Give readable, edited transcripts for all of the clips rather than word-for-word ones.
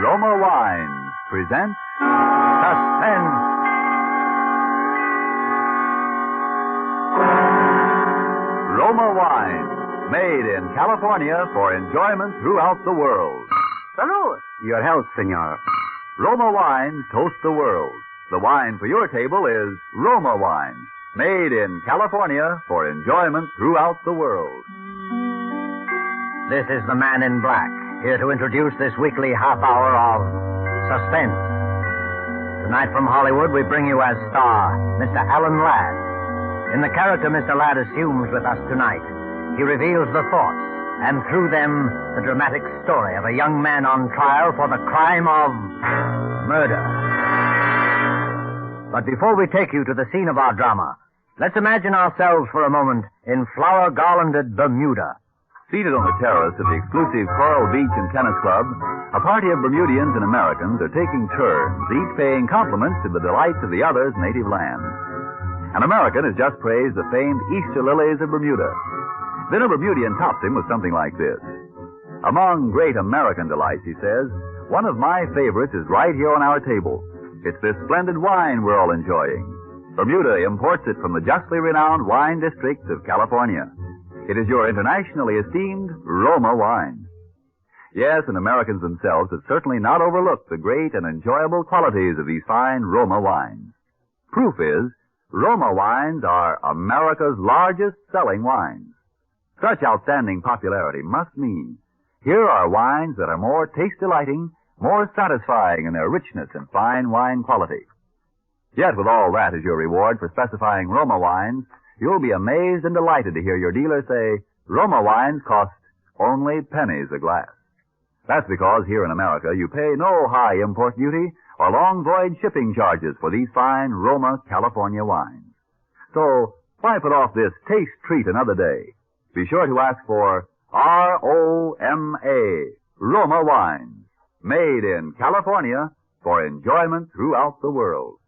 Roma Wines present Suspense. Roma Wines, made in California for enjoyment throughout the world. Salud. Your health, senor. Roma Wines toast the world. The wine for your table is Roma Wine, made in California for enjoyment throughout the world. This is the Man in Black, here to introduce this weekly half hour of Suspense. Tonight from Hollywood, we bring you as star Mr. Alan Ladd. In the character Mr. Ladd assumes with us tonight, he reveals the thoughts, and through them, the dramatic story of a young man on trial for the crime of murder. But before we take you to the scene of our drama, let's imagine ourselves for a moment in flower-garlanded Bermuda. Seated on the terrace of the exclusive Coral Beach and Tennis Club, a party of Bermudians and Americans are taking turns, each paying compliments to the delights of the other's native land. An American has just praised the famed Easter lilies of Bermuda. Then a Bermudian tops him with something like this. Among great American delights, he says, one of my favorites is right here on our table. It's this splendid wine we're all enjoying. Bermuda imports it from the justly renowned wine districts of California. It is your internationally esteemed Roma wine. Yes, and Americans themselves have certainly not overlooked the great and enjoyable qualities of these fine Roma wines. Proof is, Roma wines are America's largest selling wines. Such outstanding popularity must mean here are wines that are more taste-delighting, more satisfying in their richness and fine wine quality. Yet with all that as your reward for specifying Roma wines, you'll be amazed and delighted to hear your dealer say, Roma wines cost only pennies a glass. That's because here in America you pay no high import duty or long voyage shipping charges for these fine Roma California wines. So, why put off this taste treat another day? Be sure to ask for R-O-M-A, Roma wines, made in California for enjoyment throughout the world.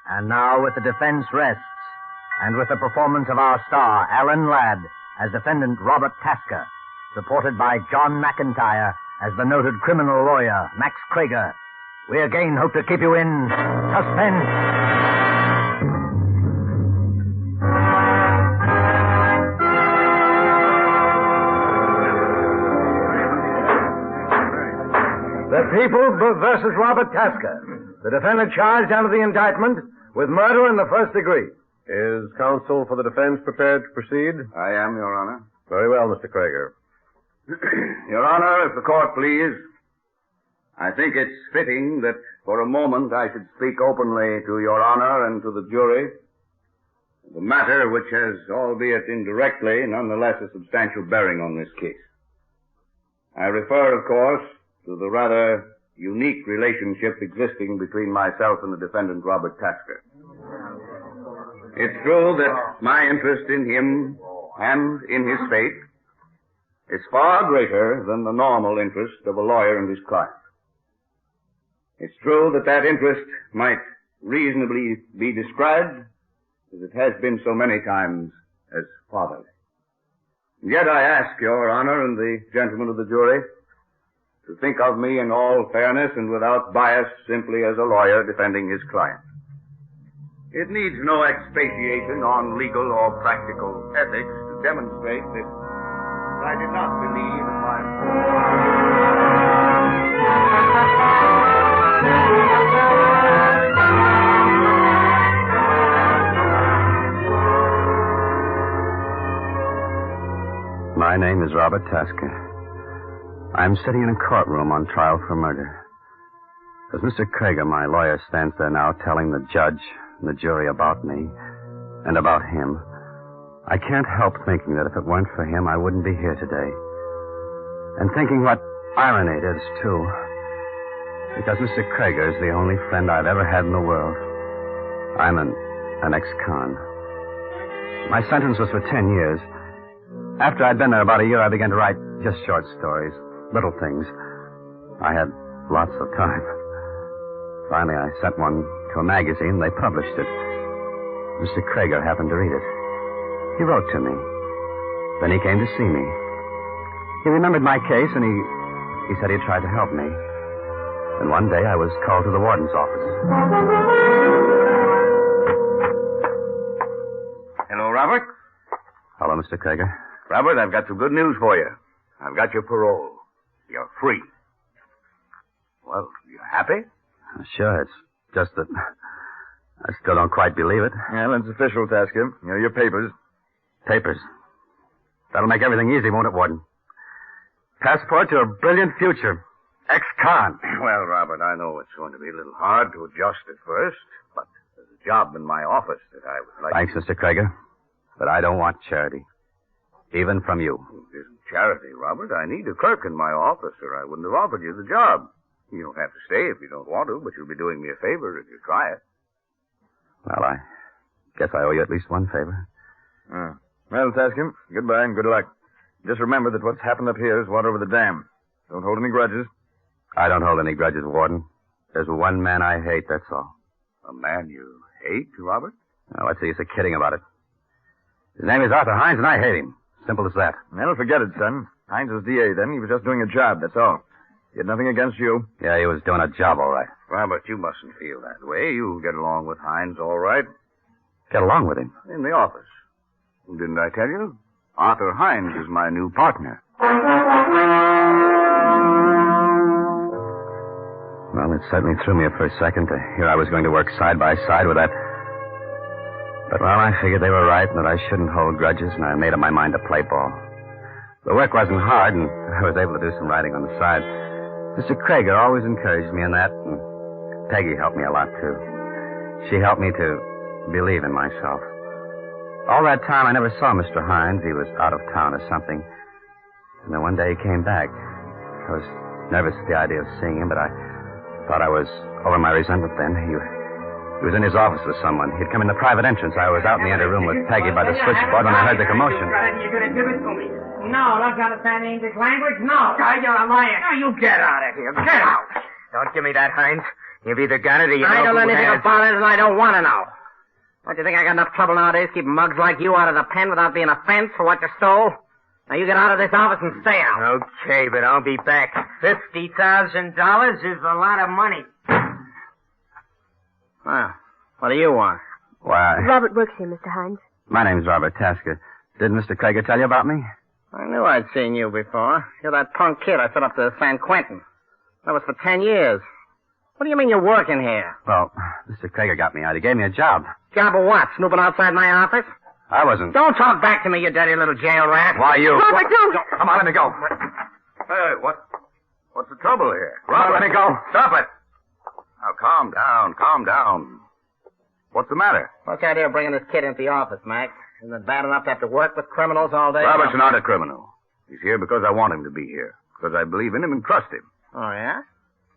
And now with the defense rests, and with the performance of our star, Alan Ladd, as defendant Robert Tasker, supported by John McIntyre as the noted criminal lawyer, Max Krager, we again hope to keep you in suspense. The People versus Robert Tasker. The defendant charged under the indictment with murder in the first degree. Is counsel for the defense prepared to proceed? I am, Your Honor. Very well, Mr. Krager. Your Honor, if the court please, I think it's fitting that for a moment I should speak openly to Your Honor and to the jury. The matter which has, albeit indirectly, nonetheless a substantial bearing on this case. I refer, of course, to the rather unique relationship existing between myself and the defendant, Robert Tasker. It's true that my interest in him and in his fate is far greater than the normal interest of a lawyer and his client. It's true that that interest might reasonably be described, as it has been so many times, as fatherly. Yet I ask Your Honor and the gentlemen of the jury to think of me in all fairness and without bias simply as a lawyer defending his client. It needs no expatiation on legal or practical ethics to demonstrate that I did not believe in my... My name is Robert Tasker. I'm sitting in a courtroom on trial for murder. As Mr. Krager, my lawyer, stands there now telling the judge and the jury about me and about him, I can't help thinking that if it weren't for him, I wouldn't be here today. And thinking what irony it is, too. Because Mr. Krager is the only friend I've ever had in the world. I'm an ex-con. My sentence was for 10 years. After I'd been there about a year, I began to write just short stories, little things. I had lots of time. Finally, I sent one to a magazine. They published it. Mr. Krager happened to read it. He wrote to me. Then he came to see me. He remembered my case, and he He said he'd tried to help me. And one day I was called to the warden's office. Hello, Robert. Hello, Mr. Krager. Robert, I've got some good news for you. I've got your parole. You're free. Well, you happy? Sure, it's just that I still don't quite believe it. Well, it's official, Tasker. Your papers. Papers. That'll make everything easy, won't it, Warden? Passport to a brilliant future. Ex-con. Well, Robert, I know it's going to be a little hard to adjust at first, but there's a job in my office that I would like... Thanks, Mr. Krager. But I don't want charity. Even from you. It isn't charity, Robert. I need a clerk in my office, or I wouldn't have offered you the job. You don't have to stay if you don't want to, but you'll be doing me a favor if you try it. Well, I guess I owe you at least one favor. Well, Tasker, goodbye and good luck. Just remember that what's happened up here is water over the dam. Don't hold any grudges. I don't hold any grudges, Warden. There's one man I hate, that's all. A man you hate, Robert? Now, what's the use of kidding about it? His name is Arthur Hines, and I hate him. Simple as that. Well, forget it, son. Hines was DA then. He was just doing a job, that's all. He had nothing against you. Yeah, he was doing a job, all right. Robert, you mustn't feel that way. You'll get along with Hines all right. Get along with him. In the office. Didn't I tell you? Arthur Hines is my new partner. Well, it certainly threw me for a second to hear I was going to work side by side with that. But, well, I figured they were right and that I shouldn't hold grudges, and I made up my mind to play ball. The work wasn't hard, and I was able to do some writing on the side. Mr. Krager always encouraged me in that, and Peggy helped me a lot, too. She helped me to believe in myself. All that time, I never saw Mr. Hines. He was out of town or something. And then one day he came back. I was nervous at the idea of seeing him, but I thought I was over my resentment then. He was in his office with someone. He'd come in the private entrance. I was out in the other room with Peggy by the switchboard when I heard the commotion. You're going to give it to me. No, don't you understand the English language? No. You're a liar. No, you get out of here. Get out. Don't give me that, Hines. You've either got it or you I don't know anything has. about it, and I don't want to know. Don't you think I got enough trouble nowadays keeping mugs like you out of the pen without being a fence for what you stole? Now you get out of this office and stay out. Okay, but I'll be back. $50,000 is a lot of money. Well, what do you want? Why, Robert works here, Mr. Hines. my name's Robert Tasker. Didn't Mr. Krager tell you about me? I knew I'd seen you before. You're that punk kid I sent up to San Quentin. That was for 10 years. What do you mean you're working here? Well, Mr. Krager got me out. He gave me a job. Job of what? Snooping outside my office? I wasn't. Don't talk back to me, you dirty little jail rat. Why, you... Robert, don't! Come on, let me go. Hey, what's the trouble here? Robert, let me go. Stop it. Now, calm down. What's the matter? What's the idea of bringing this kid into the office, Mac? Isn't it bad enough to have to work with criminals all day? Robert's not a criminal. He's here because I want him to be here. Because I believe in him and trust him. Oh, yeah?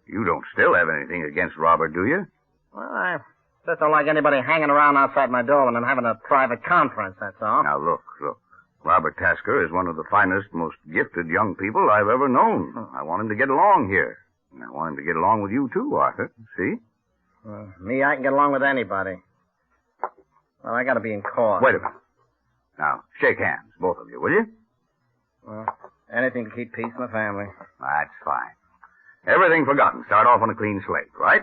You don't still have anything against Robert, do you? Well, I just don't like anybody hanging around outside my door when I'm having a private conference, that's all. Now, look. Robert Tasker is one of the finest, most gifted young people I've ever known. I want him to get along here. And I want him to get along with you, too, Arthur. See? Me, I can get along with anybody. Well, I gotta be in court. Wait a minute. Now, shake hands, both of you, will you? Well, anything to keep peace in the family. That's fine. Everything forgotten. Start off on a clean slate, right?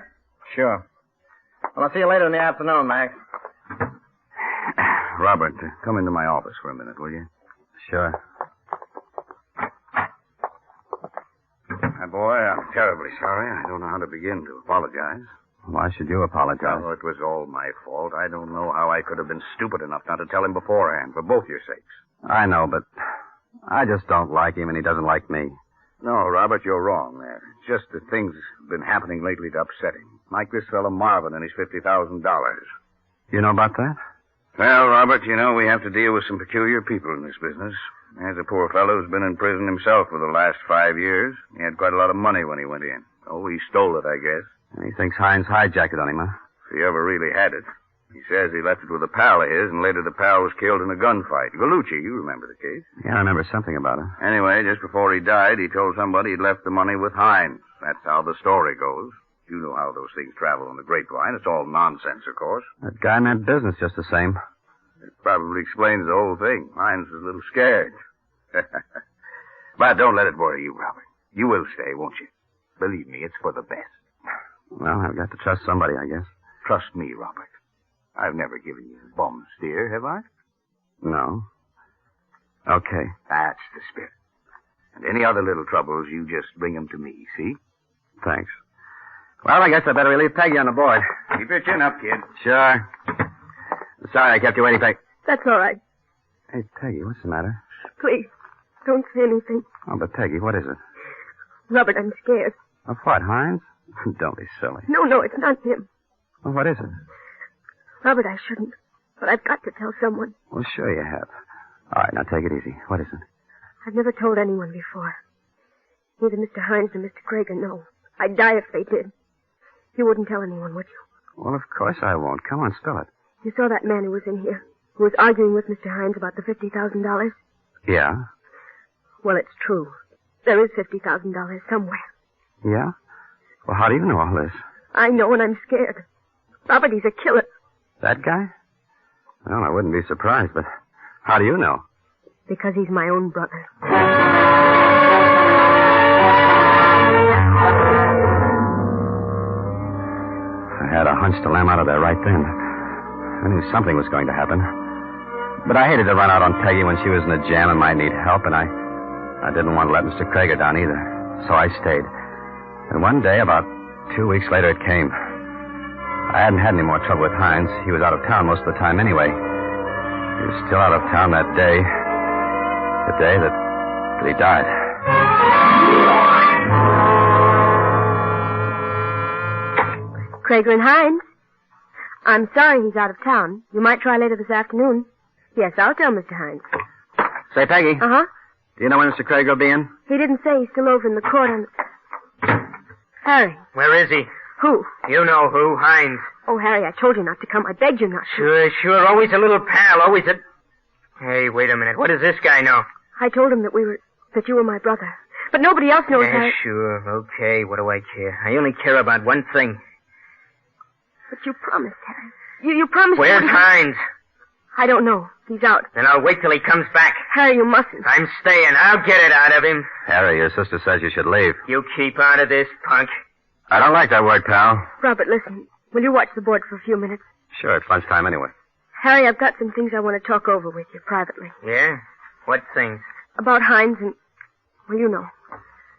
Sure. Well, I'll see you later in the afternoon, Max. Robert, come into my office for a minute, will you? Sure. My boy, I'm terribly sorry. I don't know how to begin to apologize. Why should you apologize? Oh, it was all my fault. I don't know how I could have been stupid enough not to tell him beforehand, for both your sakes. I know, but I just don't like him, and he doesn't like me. No, Robert, you're wrong there. It's just that things have been happening lately to upset him. Like this fellow Marvin and his $50,000. You know about that? Well, Robert, you know we have to deal with some peculiar people in this business. There's a poor fellow who's been in prison himself for the last 5 years. He had quite a lot of money when he went in. Oh, he stole it, I guess. He thinks Hines hijacked it on him, huh? If he ever really had it. He says he left it with a pal of his, and later the pal was killed in a gunfight. Gallucci, you remember the case. Yeah, I remember something about it. Anyway, just before he died, he told somebody he'd left the money with Hines. That's how the story goes. You know how those things travel in the grapevine. It's all nonsense, of course. That guy meant business just the same. It probably explains the whole thing. Hines was a little scared. But don't let it worry you, Robert. You will stay, won't you? Believe me, it's for the best. Well, I've got to trust somebody, I guess. Trust me, Robert. I've never given you bum steer, have I? No. Okay. That's the spirit. And any other little troubles, you just bring them to me, see? Thanks. Well, I guess I better relieve Peggy on the board. Keep your chin up, kid. Sure. Sorry I kept you waiting, Peggy. That's all right. Hey, Peggy, what's the matter? Please, don't say anything. Oh, but Peggy, what is it? Robert, I'm scared. Of what, Hines? Don't be silly. No, it's not him. Well, what is it? Robert, I shouldn't. But I've got to tell someone. Well, sure you have. All right, now take it easy. What is it? I've never told anyone before. Neither Mr. Hines nor Mr. Krager know. I'd die if they did. You wouldn't tell anyone, would you? Well, of course I won't. Come on, spill it. You saw that man who was in here, who was arguing with Mr. Hines about the $50,000? Yeah? Well, it's true. There is $50,000 somewhere. Yeah? Well, how do you know all this? I know, and I'm scared. Robert, he's a killer. That guy? Well, I wouldn't be surprised, but how do you know? Because he's my own brother. I had a hunch to lam out of there right then. I knew something was going to happen. But I hated to run out on Peggy when she was in a jam and might need help, and I didn't want to let Mr. Krager down either. So I stayed. And one day, about 2 weeks later, it came. I hadn't had any more trouble with Hines. He was out of town most of the time anyway. He was still out of town that day. The day that he died. Krager and Hines. I'm sorry he's out of town. You might try later this afternoon. Yes, I'll tell Mr. Hines. Say, Peggy. Uh-huh. Do you know when Mr. Krager will be in? He didn't say. He's still over in the court on... Harry. Where is he? Who? You know who, Hines. Oh, Harry, I told you not to come. I begged you not to. Sure. Always a little pal, always a... Hey, wait a minute. What does this guy know? I told him that you were my brother. But nobody else knows Yeah, Harry. sure. Okay, what do I care? I only care about one thing. But you promised, Harry. You promised... Where's Hines? I don't know. He's out. Then I'll wait till he comes back. Harry, you mustn't. I'm staying. I'll get it out of him. Harry, your sister says you should leave. You keep out of this, punk. I don't like that word, pal. Robert, listen. Will you watch the board for a few minutes? Sure, it's lunchtime anyway. Harry, I've got some things I want to talk over with you privately. Yeah? What things? About Hines and... Well, you know.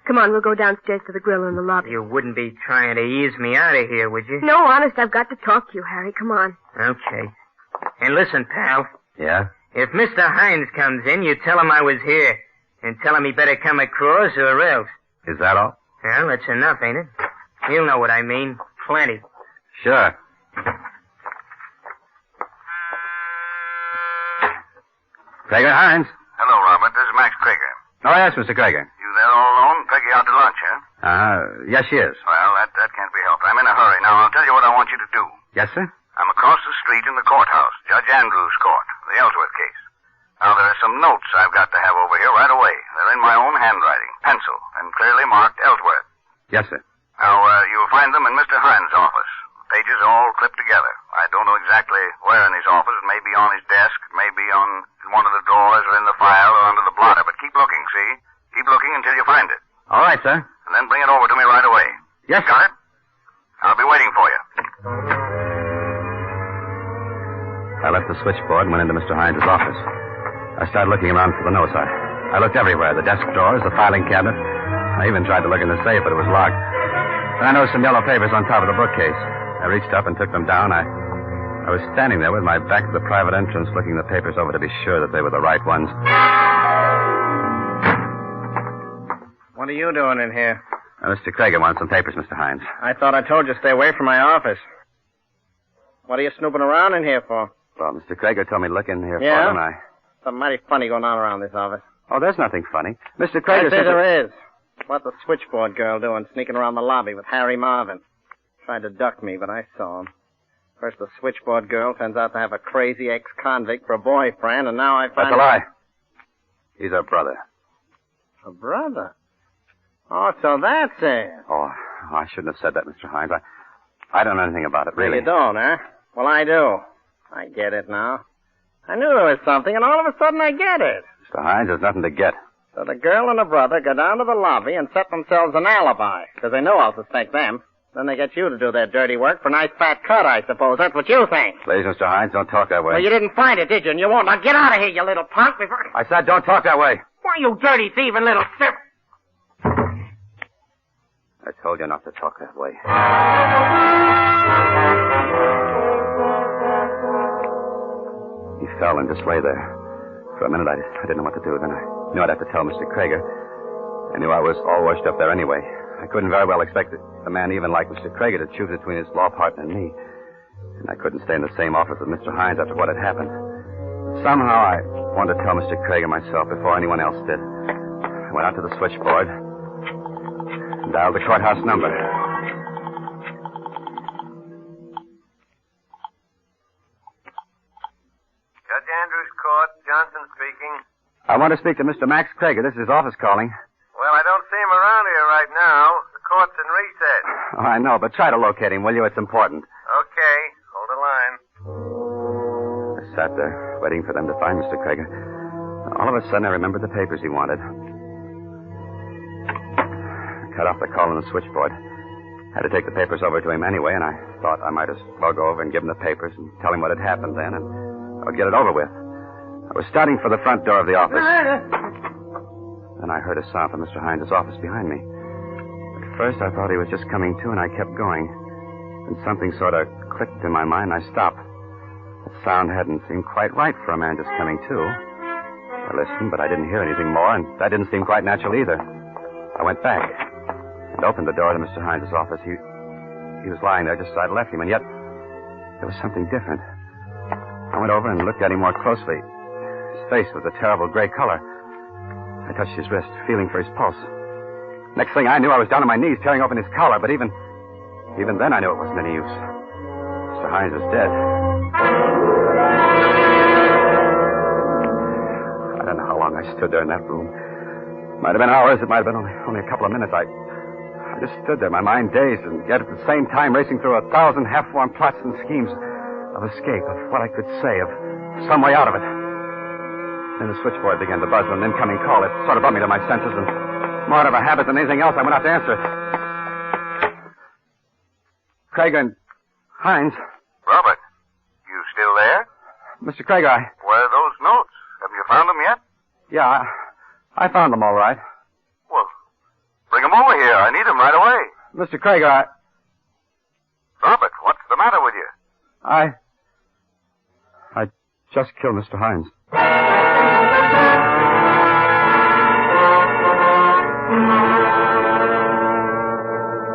Come on, we'll go downstairs to the grill in the lobby. You wouldn't be trying to ease me out of here, would you? No, honest, I've got to talk to you, Harry. Come on. Okay. And listen, pal. Yeah? If Mr. Hines comes in, you tell him I was here. And tell him he better come across or else. Is that all? Well, that's enough, ain't it? He'll know what I mean. Plenty. Sure. Krager, Hines. Hello, Robert. This is Max Krager. Oh, yes, Mr. Krager. You there all alone? Peggy out to lunch, huh? Yes, she is. Well, that can't be helped. I'm in a hurry. Now, I'll tell you what I want you to do. Yes, sir? I'm across the street in the courthouse, Judge Andrews' court, the Ellsworth case. Now, there are some notes I've got to have over here right away. They're in my own handwriting, pencil, and clearly marked Ellsworth. Yes, sir. Now, you'll find them in Mr. Hines' office. The pages are all clipped together. I don't know exactly where in his office. It may be on his desk. It may be in one of the drawers or in the file or under the blotter. But keep looking, see? Keep looking until you find it. All right, sir. And then bring it over to me right away. Yes, Got it? I'll be waiting for you. I left the switchboard and went into Mr. Hines' office. I started looking around for the notes. I looked everywhere, the desk drawers, the filing cabinet. I even tried to look in the safe, but it was locked. And I noticed some yellow papers on top of the bookcase. I reached up and took them down. I was standing there with my back to the private entrance, looking the papers over to be sure that they were the right ones. What are you doing in here? Mr. Krager wants some papers, Mr. Hines. I thought I told you to stay away from my office. What are you snooping around in here for? Well, Mr. Krager told me to look in here Yeah? for him, Something mighty funny going on around this office. Oh, there's nothing funny. Mr. Krager I say said... there is. What's the switchboard girl doing sneaking around the lobby with Harry Marvin? Tried to duck me, but I saw him. First, the switchboard girl turns out to have a crazy ex-convict for a boyfriend, and now I find... That's a lie. He's our brother. A brother? Oh, so that's it. Oh, I shouldn't have said that, Mr. Hines. I don't know anything about it, really. You don't, huh? Well, I do. I get it now. I knew there was something, and all of a sudden I get it. Mr. Hines, there's nothing to get. So the girl and her brother go down to the lobby and set themselves an alibi, because they know I'll suspect them. Then they get you to do their dirty work for a nice fat cut, I suppose. That's what you think. Please, Mr. Hines, don't talk that way. Well, you didn't find it, did you? And you won't. Now get out of here, you little punk, before... I said don't talk that way. Why, you dirty, thieving little sip... I told you not to talk that way. He fell and just lay there. For a minute, I didn't know what to do. Then I knew I'd have to tell Mr. Krager. I knew I was all washed up there anyway. I couldn't very well expect a man even like Mr. Krager to choose between his law partner and me. And I couldn't stay in the same office with Mr. Hines after what had happened. Somehow I wanted to tell Mr. Krager myself before anyone else did. I went out to the switchboard and dialed the courthouse number. Judge Andrews Court, Johnson speaking. I want to speak to Mr. Max Krager. This is his office calling. Well, I don't see him around here right now. The court's in recess. Oh, I know, but try to locate him, will you? It's important. Okay. Hold the line. I sat there, waiting for them to find Mr. Krager. All of a sudden, I remembered the papers he wanted. I cut off the call on the switchboard. Had to take the papers over to him anyway, and I thought I might as well go over and give him the papers and tell him what had happened then, and I would get it over with. I was starting for the front door of the office. Then I heard a sound from Mr. Hines' office behind me. At first, I thought he was just coming to, and I kept going. Then something sort of clicked in my mind, and I stopped. The sound hadn't seemed quite right for a man just coming to. I listened, but I didn't hear anything more, and that didn't seem quite natural either. I went back and opened the door to Mr. Hines' office. He was lying there just as I'd left him, and yet there was something different. I went over and looked at him more closely. His face was a terrible gray color. I touched his wrist, feeling for his pulse. Next thing I knew, I was down on my knees, tearing open his collar, but even then I knew it wasn't any use. Mr. Hines was dead. I don't know how long I stood there in that room. Might have been hours, it might have been only a couple of minutes. I just stood there, my mind dazed, and yet at the same time racing through 1,000 half-formed plots and schemes of escape, of what I could say, of some way out of it. Then the switchboard began to buzz with an incoming call. It sort of brought me to my senses, and more out of a habit than anything else, I went out to answer it. Krager and Hines. Robert, you still there? Mr. Krager, Where are those notes? Haven't you found them yet? Yeah, I found them all right. Well, bring them over here. I need them right away. Mr. Krager, Robert, what's the matter with you? I just killed Mr. Hines.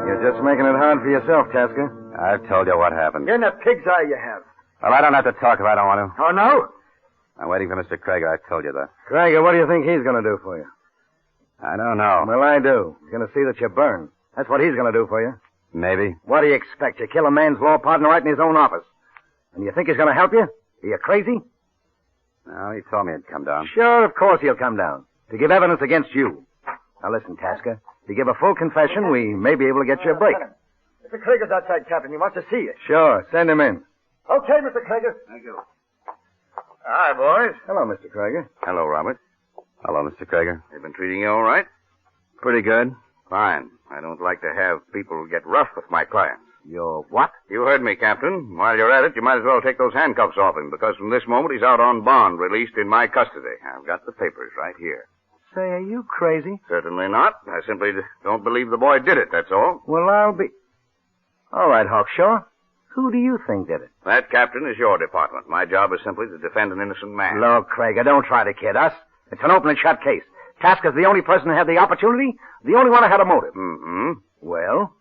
You're just making it hard for yourself, Tasker. I've told you what happened. In a pig's eye you have. Well, I don't have to talk if I don't want to. Oh, no? I'm waiting for Mr. Krager. I told you that. Krager, what do you think he's going to do for you? I don't know. Well, I do. He's going to see that you burn. That's what he's going to do for you. Maybe. What do you expect? You kill a man's law partner right in his own office. And you think he's going to help you? Are you crazy? No, he told me he'd come down. Sure, of course he'll come down. To give evidence against you. Now listen, Tasker. If you give a full confession, we may be able to get you a break. Mr. Krager's outside, Captain. He wants to see you. Sure, send him in. Okay, Mr. Krager. Thank you. Hi, boys. Hello, Mr. Krager. Hello, Robert. Hello, Mr. Krager. They've been treating you all right? Pretty good. Fine. I don't like to have people get rough with my clients. You're what? You heard me, Captain. While you're at it, you might as well take those handcuffs off him, because from this moment he's out on bond, released in my custody. I've got the papers right here. Say, are you crazy? Certainly not. I simply don't believe the boy did it, that's all. Well, I'll be... All right, Hawkshaw. Who do you think did it? That, Captain, is your department. My job is simply to defend an innocent man. Look, Krager, don't try to kid us. It's an open and shut case. Tasker's the only person who had the opportunity, the only one who had a motive. Mm-hmm. Well?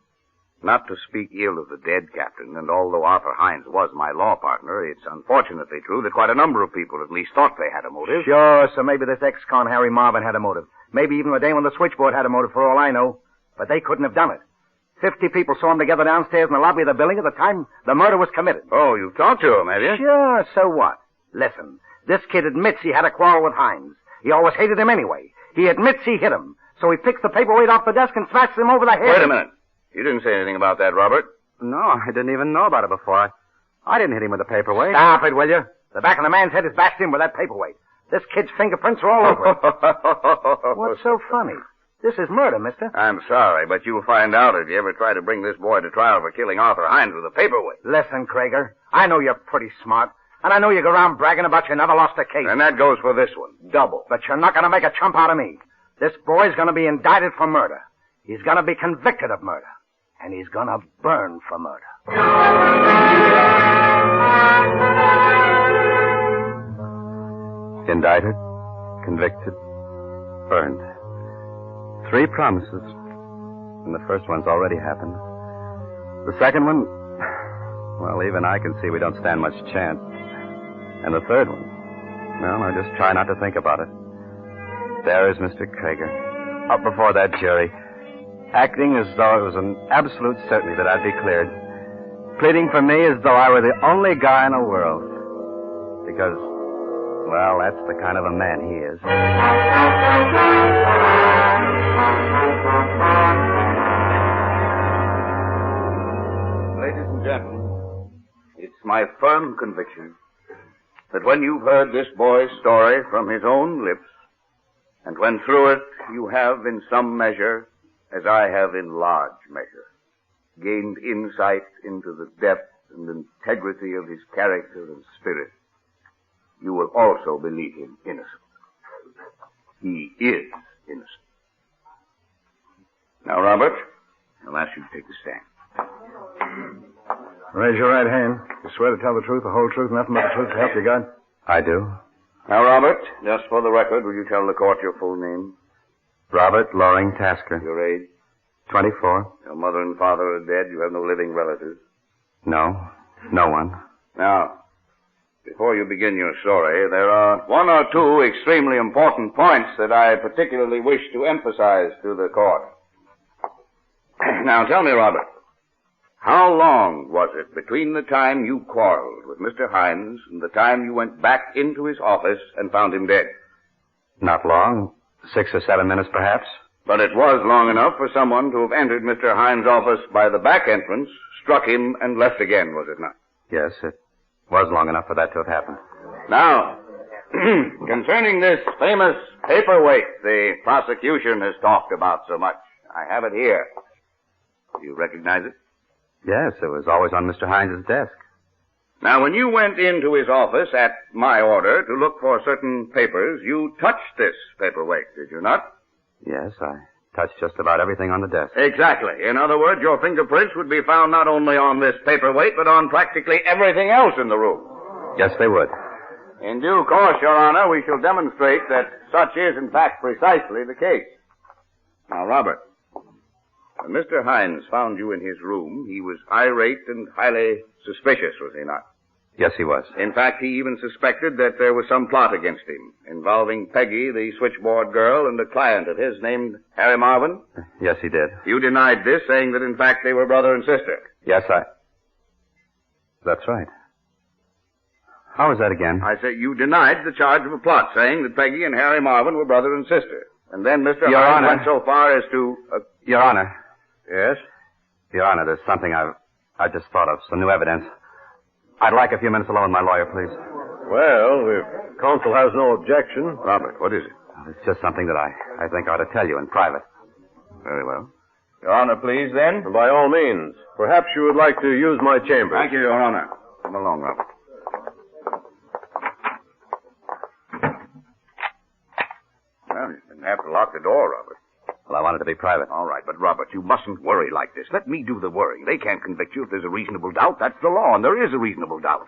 Not to speak ill of the dead, Captain, and although Arthur Hines was my law partner, it's unfortunately true that quite a number of people at least thought they had a motive. Sure, so maybe this ex-con Harry Marvin had a motive. Maybe even the dame on the switchboard had a motive, for all I know. But they couldn't have done it. 50 people saw him together downstairs in the lobby of the building at the time the murder was committed. Oh, you've talked to him, have you? Sure, so what? Listen, this kid admits he had a quarrel with Hines. He always hated him anyway. He admits he hit him. So he picks the paperweight off the desk and smashes him over the head. Wait a minute. You didn't say anything about that, Robert. No, I didn't even know about it before. I didn't hit him with a paperweight. Stop it, will you? The back of the man's head is bashed in with that paperweight. This kid's fingerprints are all over it. What's so funny? This is murder, mister. I'm sorry, but you'll find out if you ever try to bring this boy to trial for killing Arthur Hines with a paperweight. Listen, Krager, I know you're pretty smart, and I know you go around bragging about you never lost a case. And that goes for this one. Double. But you're not going to make a chump out of me. This boy's going to be indicted for murder. He's going to be convicted of murder. And he's going to burn for murder. Indicted, convicted, burned. 3 promises. And the first one's already happened. The second one, well, even I can see we don't stand much chance. And the third one, well, I just try not to think about it. There is Mr. Krager, up before that jury, acting as though it was an absolute certainty that I'd be cleared, pleading for me as though I were the only guy in the world. Because, well, that's the kind of a man he is. Ladies and gentlemen, it's my firm conviction that when you've heard this boy's story from his own lips, and when through it you have in some measure, as I have in large measure, gained insight into the depth and integrity of his character and spirit, you will also believe him innocent. He is innocent. Now, Robert, I'll ask you to take the stand. Raise your right hand. You swear to tell the truth, the whole truth, nothing but the truth to help you God? I do. Now, Robert, just for the record, will you tell the court your full name? Robert Loring Tasker. Your age? 24. Your mother and father are dead. You have no living relatives. No. No one. Now, before you begin your story, there are 1 or 2 extremely important points that I particularly wish to emphasize to the court. Now, tell me, Robert, how long was it between the time you quarreled with Mr. Hines and the time you went back into his office and found him dead? Not long. 6 or 7 minutes, perhaps. But it was long enough for someone to have entered Mr. Hines' office by the back entrance, struck him, and left again, was it not? Yes, it was long enough for that to have happened. Now, concerning this famous paperweight the prosecution has talked about so much, I have it here. Do you recognize it? Yes, it was always on Mr. Hines' desk. Now, when you went into his office at my order to look for certain papers, you touched this paperweight, did you not? Yes, I touched just about everything on the desk. Exactly. In other words, your fingerprints would be found not only on this paperweight, but on practically everything else in the room. Yes, they would. In due course, Your Honor, we shall demonstrate that such is, in fact, precisely the case. Now, Robert, when Mr. Hines found you in his room, he was irate and highly suspicious, was he not? Yes, he was. In fact, he even suspected that there was some plot against him, involving Peggy, the switchboard girl, and a client of his named Harry Marvin. Yes, he did. You denied this, saying that, in fact, they were brother and sister. Yes, That's right. How was that again? I say you denied the charge of a plot, saying that Peggy and Harry Marvin were brother and sister. And then Mr. Hines went so far as to... Your Honor. Yes? Your Honor, there's something I've just thought of, some new evidence. I'd like a few minutes alone with my lawyer, please. Well, if counsel has no objection. Robert, what is it? It's just something that I think I ought to tell you in private. Very well. Your Honor, please, then. By all means. Perhaps you would like to use my chamber. Thank you, Your Honor. Come along, Robert. Well, you didn't have to lock the door, Robert. Well, I want it to be private. All right, but Robert, you mustn't worry like this. Let me do the worrying. They can't convict you if there's a reasonable doubt. That's the law, and there is a reasonable doubt.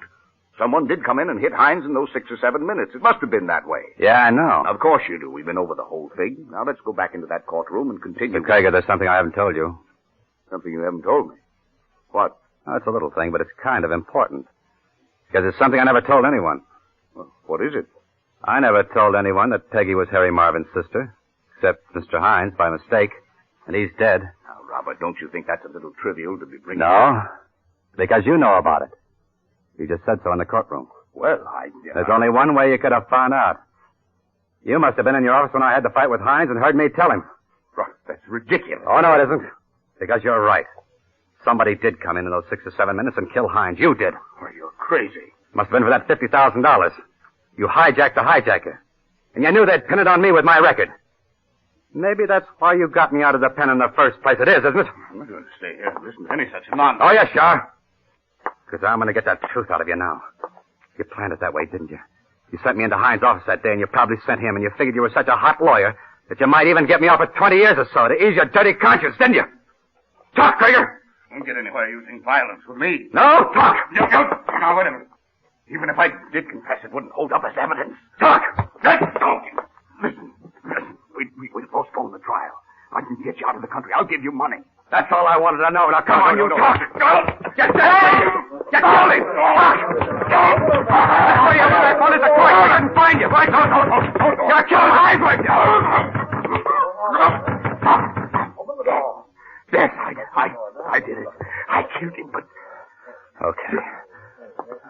Someone did come in and hit Hines in those 6 or 7 minutes. It must have been that way. Yeah, I know. Of course you do. We've been over the whole thing. Now let's go back into that courtroom and continue. Mr. Krager, there's something I haven't told you. Something you haven't told me. What? Oh, it's a little thing, but it's kind of important. Because it's something I never told anyone. Well, what is it? I never told anyone that Peggy was Harry Marvin's sister, except Mr. Hines by mistake, and he's dead. Now, Robert, don't you think that's a little trivial to be bringing No, because you know about it. You just said so in the courtroom. Well, There's only one way you could have found out. You must have been in your office when I had the fight with Hines and heard me tell him. Robert, that's ridiculous. Oh, no, it isn't. Because you're right. Somebody did come in those 6 or 7 minutes and kill Hines. You did. Oh, you're crazy. Must have been for that $50,000. You hijacked the hijacker. And you knew they'd pin it on me with my record. Maybe that's why you got me out of the pen in the first place. It is, isn't it? I'm not going to stay here and listen to any such nonsense. Oh, yes, you are. Because I'm going to get that truth out of you now. You planned it that way, didn't you? You sent me into Hines' office that day, and you probably sent him, and you figured you were such a hot lawyer that you might even get me off for 20 years or so to ease your dirty conscience, didn't you? Talk, Krieger! Don't get anywhere using violence with me. No, talk! Now, wait a minute. Even if I did confess, it wouldn't hold up as evidence. Talk! Listen. We'll postpone the trial. I can get you out of the country. I'll give you money. That's all I wanted to know. Now, come on, you talk! Get down! Get going! Talk! Where you were that one at the court? I couldn't find you. Right? You're killed Hines right now. Yes, I did it. I killed him, but...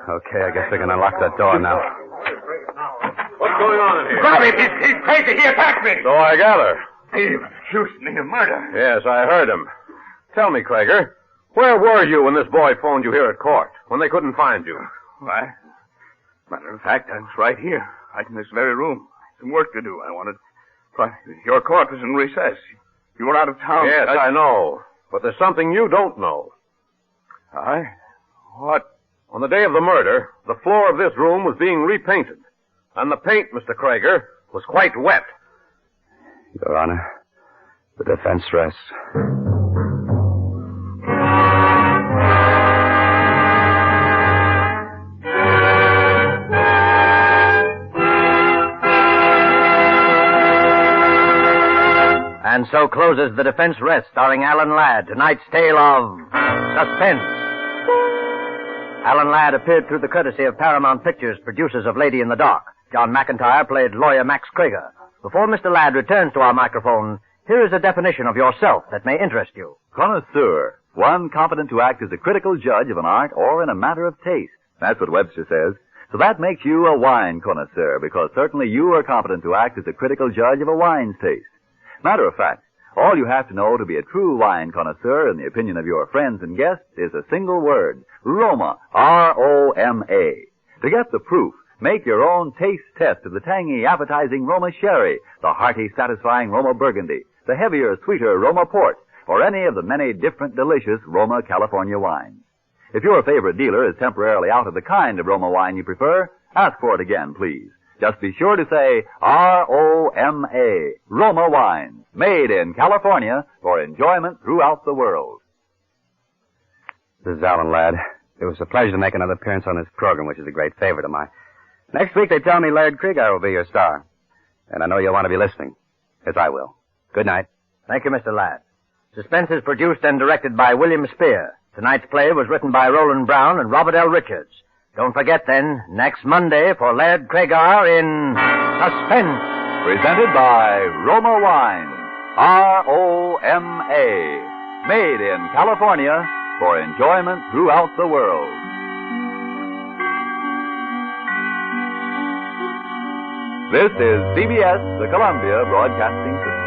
Okay, I guess we can unlock that door now. What's going on in here? Grab him! He's crazy! He attacked me! So I gather. He accused me of murder. Yes, I heard him. Tell me, Krieger, where were you when this boy phoned you here at court, when they couldn't find you? Why, matter of fact, I was right here, right in this very room. Some work to do. I wanted... Why, your court was in recess. You were out of town. Yes, I know. But there's something you don't know. What? On the day of the murder, the floor of this room was being repainted. And the paint, Mr. Krieger, was quite wet. Your Honor, the defense rests. And so closes The Defense Rests, starring Alan Ladd, tonight's tale of suspense. Alan Ladd appeared through the courtesy of Paramount Pictures, producers of Lady in the Dark. John McIntyre played lawyer Max Krieger. Before Mr. Ladd returns to our microphone, here is a definition of yourself that may interest you. Connoisseur, one competent to act as a critical judge of an art or in a matter of taste. That's what Webster says. So that makes you a wine connoisseur, because certainly you are competent to act as a critical judge of a wine's taste. Matter of fact, all you have to know to be a true wine connoisseur in the opinion of your friends and guests is a single word, Roma, R-O-M-A. To get the proof, make your own taste test of the tangy, appetizing Roma Sherry, the hearty, satisfying Roma Burgundy, the heavier, sweeter Roma Port, or any of the many different delicious Roma California wines. If your favorite dealer is temporarily out of the kind of Roma wine you prefer, ask for it again, please. Just be sure to say R-O-M-A, Roma Wines, made in California for enjoyment throughout the world. This is Alan Ladd. It was a pleasure to make another appearance on this program, which is a great favorite of mine. Next week, they tell me Laird Krieger will be your star. And I know you'll want to be listening, as I will. Good night. Thank you, Mr. Ladd. Suspense is produced and directed by William Spear. Tonight's play was written by Roland Brown and Robert L. Richards. Don't forget, then, next Monday for Laird Krieger in Suspense. Presented by Roma Wines, R-O-M-A, made in California for enjoyment throughout the world. This is CBS, the Columbia Broadcasting System.